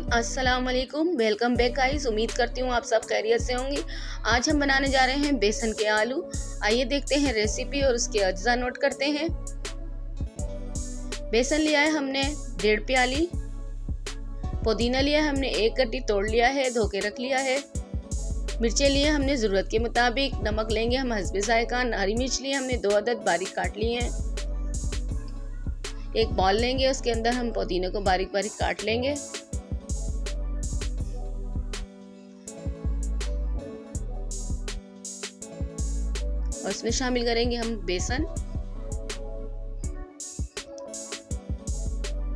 अस्सलाम वालेकुम, welcome back guys. उम्मीद करती हूँ आप सब खैरियत से होंगी। आज हम बनाने जा रहे हैं बेसन के आलू। आइए देखते हैं रेसिपी और उसके अज्जा नोट करते हैं। बेसन लिया है हमने 1.5 प्याली। पुदीना लिया है हमने 1 गड्डी तोड़ लिया है, धो के रख लिया है। मिर्चें लिए हमने ज़रूरत के मुताबिक। नमक लेंगे हम हस्बे ज़ायका। हरी मिर्च लिए हमने 2 अदद बारीक काट लिए हैं। एक बॉल लेंगे, उसके अंदर हम पुदीने को बारीक बारीक काट लेंगे। और इसमें शामिल करेंगे हम बेसन।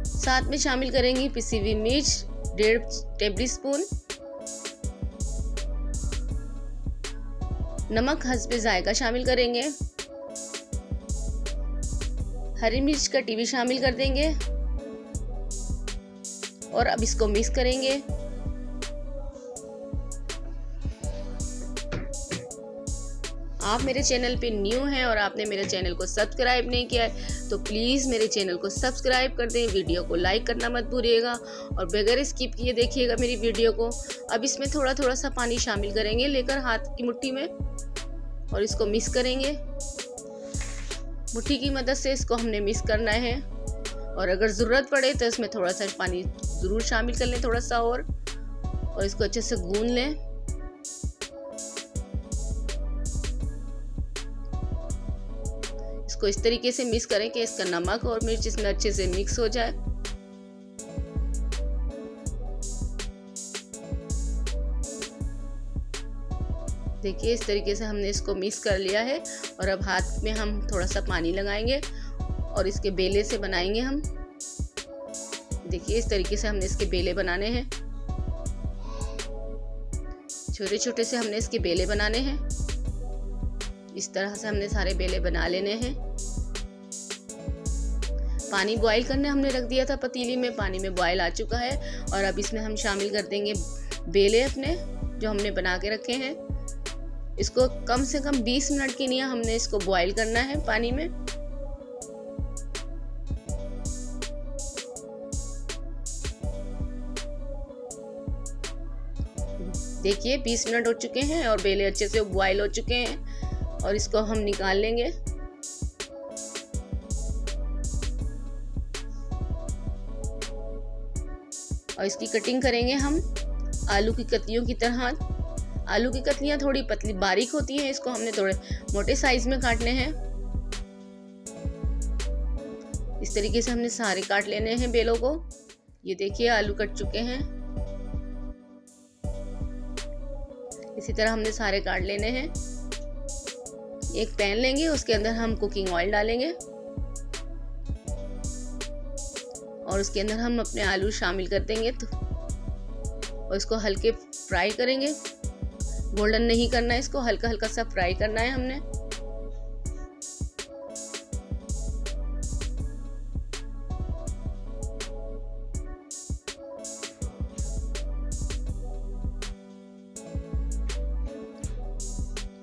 साथ में शामिल करेंगे पिसी हुई मिर्च 1.5 टेबल स्पून। नमक हस्बे जायका शामिल करेंगे। हरी मिर्च कटी हुई शामिल कर देंगे और अब इसको मिक्स करेंगे। आप मेरे चैनल पे न्यू हैं और आपने मेरे चैनल को सब्सक्राइब नहीं किया है तो प्लीज़ मेरे चैनल को सब्सक्राइब कर दें। वीडियो को लाइक करना मत भूलिएगा और बगैर स्किप किए देखिएगा मेरी वीडियो को। अब इसमें थोड़ा थोड़ा सा पानी शामिल करेंगे लेकर हाथ की मुट्ठी में और इसको मिक्स करेंगे। मुट्ठी की मदद से इसको हमने मिक्स करना है और अगर ज़रूरत पड़े तो इसमें थोड़ा सा पानी ज़रूर शामिल कर लें, थोड़ा सा और इसको अच्छे से गूंद लें। इसको इस तरीके से मिक्स करें कि इसका नमक और मिर्च इसमें अच्छे से मिक्स हो जाए। देखिए इस तरीके से हमने इसको मिक्स कर लिया है और अब हाथ में हम थोड़ा सा पानी लगाएंगे और इसके बेले से बनाएंगे हम। देखिए इस तरीके से हमने इसके बेले बनाने हैं। छोटे छोटे से हमने इसके बेले बनाने हैं। इस तरह से हमने सारे बेले बना लेने हैं। पानी बॉईल करने हमने रख दिया था पतीली में, पानी में बॉईल आ चुका है और अब इसमें हम शामिल कर देंगे बेले अपने जो हमने बना के रखे हैं। इसको कम से कम 20 मिनट के लिए हमने इसको बॉईल करना है पानी में। देखिए 20 मिनट हो चुके हैं और बेले अच्छे से बॉईल हो चुके हैं और इसको हम निकाल लेंगे। और इसकी कटिंग करेंगे हम आलू की कतलियों की तरह। आलू की कतलियां थोड़ी पतली बारीक होती हैं, इसको हमने थोड़े मोटे साइज में काटने हैं। इस तरीके से हमने सारे काट लेने हैं बेलों को। ये देखिए आलू कट चुके हैं। इसी तरह हमने सारे काट लेने हैं। एक पैन लेंगे, उसके अंदर हम कुकिंग ऑयल डालेंगे और उसके अंदर हम अपने आलू शामिल कर देंगे और इसको हल्के फ्राई करेंगे। गोल्डन नहीं करना है, इसको हल्का हल्का सा फ्राई करना है हमने।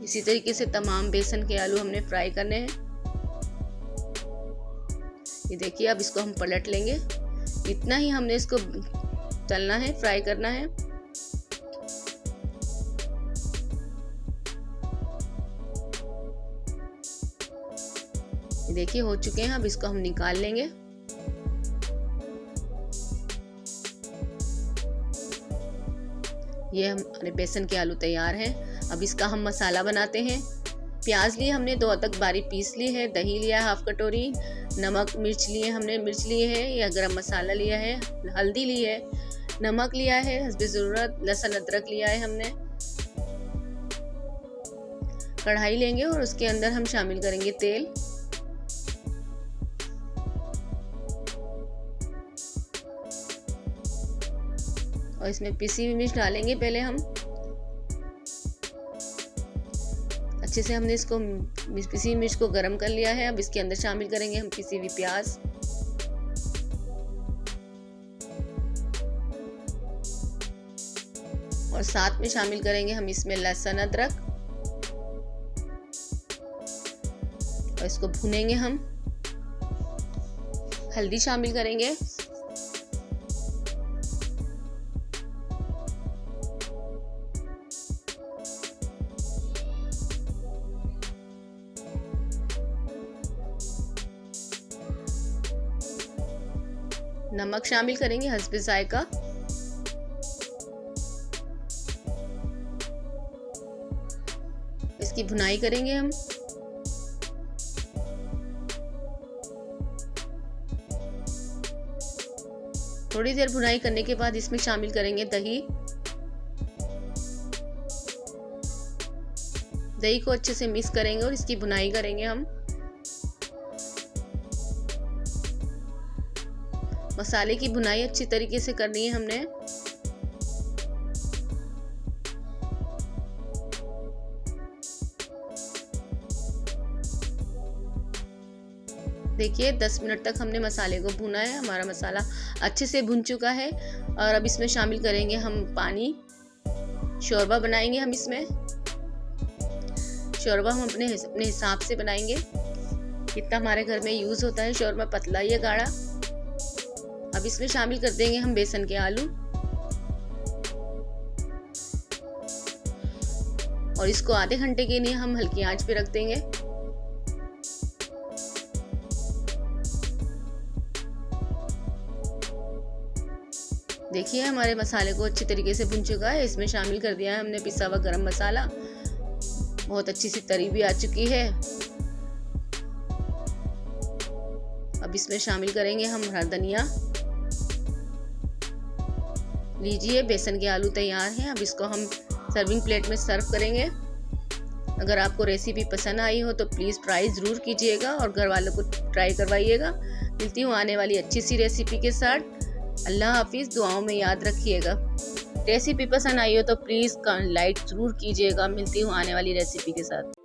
इसी तरीके से तमाम बेसन के आलू हमने फ्राई करने हैं। ये देखिए अब इसको हम पलट लेंगे। इतना ही हमने इसको तलना है, फ्राई करना है। देखिए हो चुके हैं। अब इसको हम निकाल लेंगे। ये हमारे बेसन के आलू तैयार हैं। अब इसका हम मसाला बनाते हैं। प्याज लिए हमने 2 अदद बारीक पीस ली है। दही लिया है हाफ कटोरी। नमक मिर्च लिए हमने मिर्च लिए है या गरम मसाला लिया है। हल्दी ली है। नमक लिया है हस्बे ज़रूरत। लहसुन अदरक लिया है हमने। कढ़ाई लेंगे और उसके अंदर हम शामिल करेंगे तेल। और इसमें पिसी हुई मिर्च डालेंगे पहले हम। अच्छे से हमने इसको पिसी हुई मिर्च को गरम कर लिया है। अब इसके अंदर शामिल करेंगे हम पिसी हुई प्याज और साथ में शामिल करेंगे हम इसमें लहसुन अदरक और इसको भूनेंगे हम। हल्दी शामिल करेंगे नमक शामिल करेंगे हस्बे जायका। इसकी भुनाई करेंगे हम। थोड़ी देर भुनाई करने के बाद इसमें शामिल करेंगे दही। दही को अच्छे से मिक्स करेंगे और इसकी भुनाई करेंगे हम। मसाले की भुनाई अच्छी तरीके से करनी है हमने। देखिए 10 मिनट तक हमने मसाले को भुना है। हमारा मसाला अच्छे से भुन चुका है और अब इसमें शामिल करेंगे हम पानी। शोरबा बनाएंगे हम इसमें। शोरबा हम अपने हिसाब से बनाएंगे, कितना हमारे घर में यूज़ होता है शोरबा, पतला या गाढ़ा। अब इसमें शामिल कर देंगे हम बेसन के आलू और इसको आधे घंटे के लिए हम हल्की आंच पे रख देंगे। देखिए हमारे मसाले को अच्छी तरीके से भुन चुका है। इसमें शामिल कर दिया है हमने पिसा हुआ गरम मसाला। बहुत अच्छी सी तरी भी आ चुकी है। अब इसमें शामिल करेंगे हम हरा धनिया। लीजिए बेसन के आलू तैयार हैं। अब इसको हम सर्विंग प्लेट में सर्व करेंगे। अगर आपको रेसिपी पसंद आई हो तो प्लीज़ ट्राई ज़रूर कीजिएगा और घर वालों को ट्राई करवाइएगा। मिलती हूँ आने वाली अच्छी सी रेसिपी के साथ। अल्लाह हाफिज़। दुआओं में याद रखिएगा। रेसिपी पसंद आई हो तो प्लीज़ लाइक ज़रूर कीजिएगा। मिलती हूँ आने वाली रेसिपी के साथ।